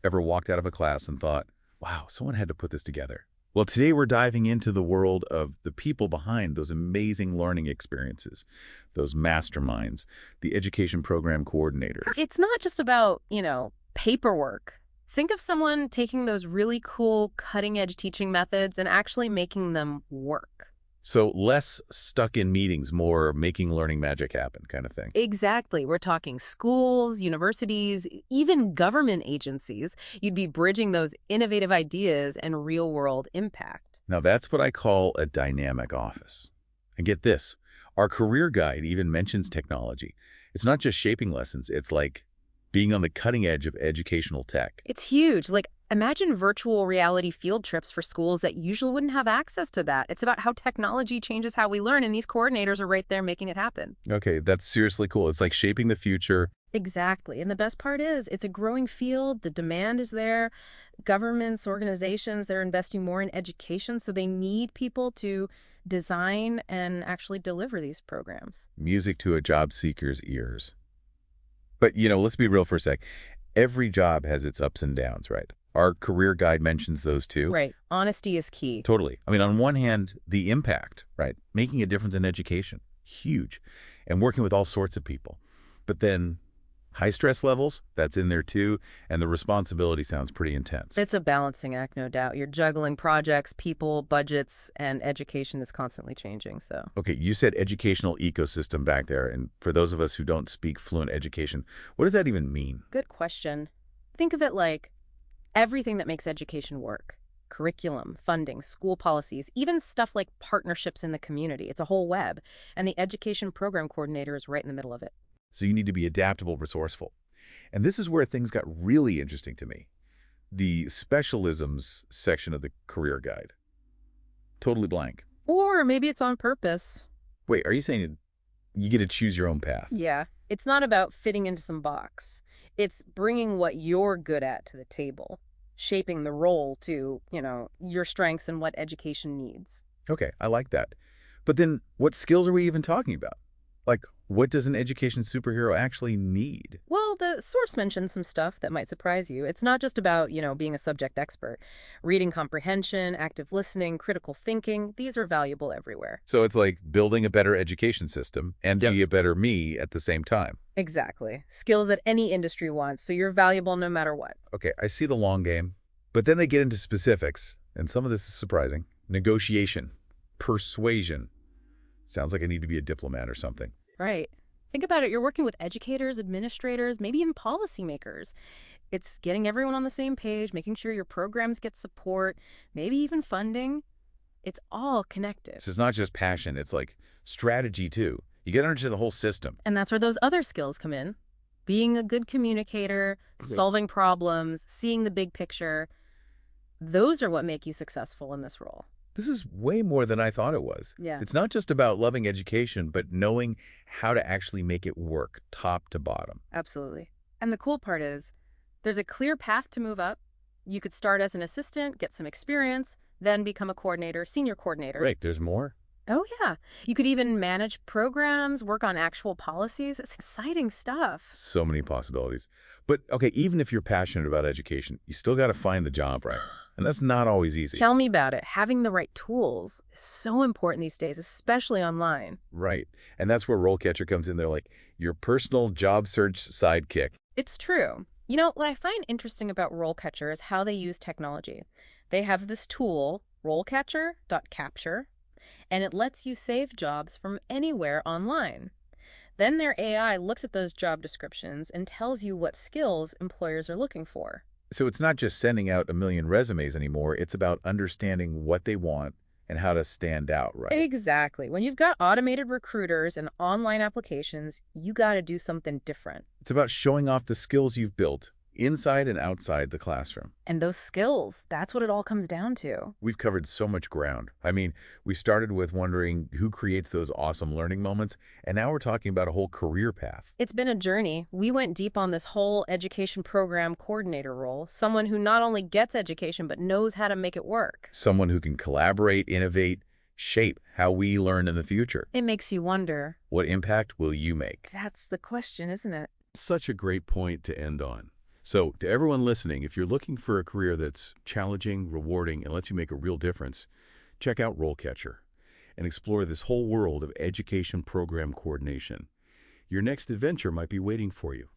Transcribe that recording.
Ever walked out of a class and thought, wow, someone had to put this together? Well, today we're diving into the world of the people behind those amazing learning experiences, those masterminds, the education program coordinators. It's not just about, paperwork. Think of someone taking those really cool cutting edge teaching methods and actually making them work. So less stuck in meetings, more making learning magic happen kind of thing. Exactly. We're talking schools, universities, even government agencies. You'd be bridging those innovative ideas and real world impact. Now that's what I call a dynamic office. And get this, our career guide even mentions technology. It's not just shaping lessons, it's like being on the cutting edge of educational tech. It's huge. Like, imagine virtual reality field trips for schools that usually wouldn't have access to that. It's about how technology changes how we learn, and these coordinators are right there making it happen. Okay, that's seriously cool. It's like shaping the future. Exactly. And the best part is it's a growing field. The demand is there. Governments, organizations, they're investing more in education, so they need people to design and actually deliver these programs. Music to a job seeker's ears. But, let's be real for a sec. Every job has its ups and downs, right? Our career guide mentions those too. Right. Honesty is key. Totally. I mean, on one hand, the impact, right? Making a difference in education, huge. And working with all sorts of people. But then high stress levels, that's in there too. And the responsibility sounds pretty intense. It's a balancing act, no doubt. You're juggling projects, people, budgets, and education is constantly changing, so. Okay, you said educational ecosystem back there. And for those of us who don't speak fluent education, what does that even mean? Good question. Think of it like everything that makes education work. Curriculum, funding, school policies, even stuff like partnerships in the community. It's a whole web. And the education program coordinator is right in the middle of it. So you need to be adaptable, resourceful. And this is where things got really interesting to me. The specialisms section of the career guide. Totally blank. Or maybe it's on purpose. Wait, are you saying you get to choose your own path? Yeah. It's not about fitting into some box. It's bringing what you're good at to the table, shaping the role to, your strengths and what education needs. Okay, I like that. But then what skills are we even talking about? Like, what does an education superhero actually need? Well, the source mentions some stuff that might surprise you. It's not just about, being a subject expert. Reading comprehension, active listening, critical thinking, these are valuable everywhere. So it's like building a better education system and Yep. be a better me at the same time. Exactly. Skills that any industry wants, so you're valuable no matter what. Okay, I see the long game. But then they get into specifics, and some of this is surprising. Negotiation, persuasion. Sounds like I need to be a diplomat or something. Right. Think about it. You're working with educators, administrators, maybe even policymakers. It's getting everyone on the same page, making sure your programs get support, maybe even funding. It's all connected. So it's not just passion, it's like strategy too. You get into the whole system. And that's where those other skills come in. Being a good communicator, solving problems, seeing the big picture. Those are what make you successful in this role. This is way more than I thought it was. Yeah. It's not just about loving education, but knowing how to actually make it work, top to bottom. Absolutely. And the cool part is, there's a clear path to move up. You could start as an assistant, get some experience, then become a coordinator, senior coordinator. Right, there's more? Oh, yeah. You could even manage programs, work on actual policies. It's exciting stuff. So many possibilities. But okay, even if you're passionate about education, you still got to find the job right. And that's not always easy. Tell me about it. Having the right tools is so important these days, especially online. Right. And that's where RoleCatcher comes in. They're like your personal job search sidekick. It's true. What I find interesting about RoleCatcher is how they use technology. They have this tool, RoleCatcher.capture, and it lets you save jobs from anywhere online. Then their AI looks at those job descriptions and tells you what skills employers are looking for. So it's not just sending out a million resumes anymore. It's about understanding what they want and how to stand out, right? Exactly. When you've got automated recruiters and online applications, you got to do something different. It's about showing off the skills you've built inside and outside the classroom. And those skills, that's what it all comes down to. We've covered so much ground. I mean, we started with wondering who creates those awesome learning moments, and now we're talking about a whole career path. It's been a journey. We went deep on this whole education program coordinator role, someone who not only gets education, but knows how to make it work. Someone who can collaborate, innovate, shape how we learn in the future. It makes you wonder. What impact will you make? That's the question, isn't it? Such a great point to end on. So, to everyone listening, if you're looking for a career that's challenging, rewarding, and lets you make a real difference, check out RoleCatcher and explore this whole world of education program coordination. Your next adventure might be waiting for you.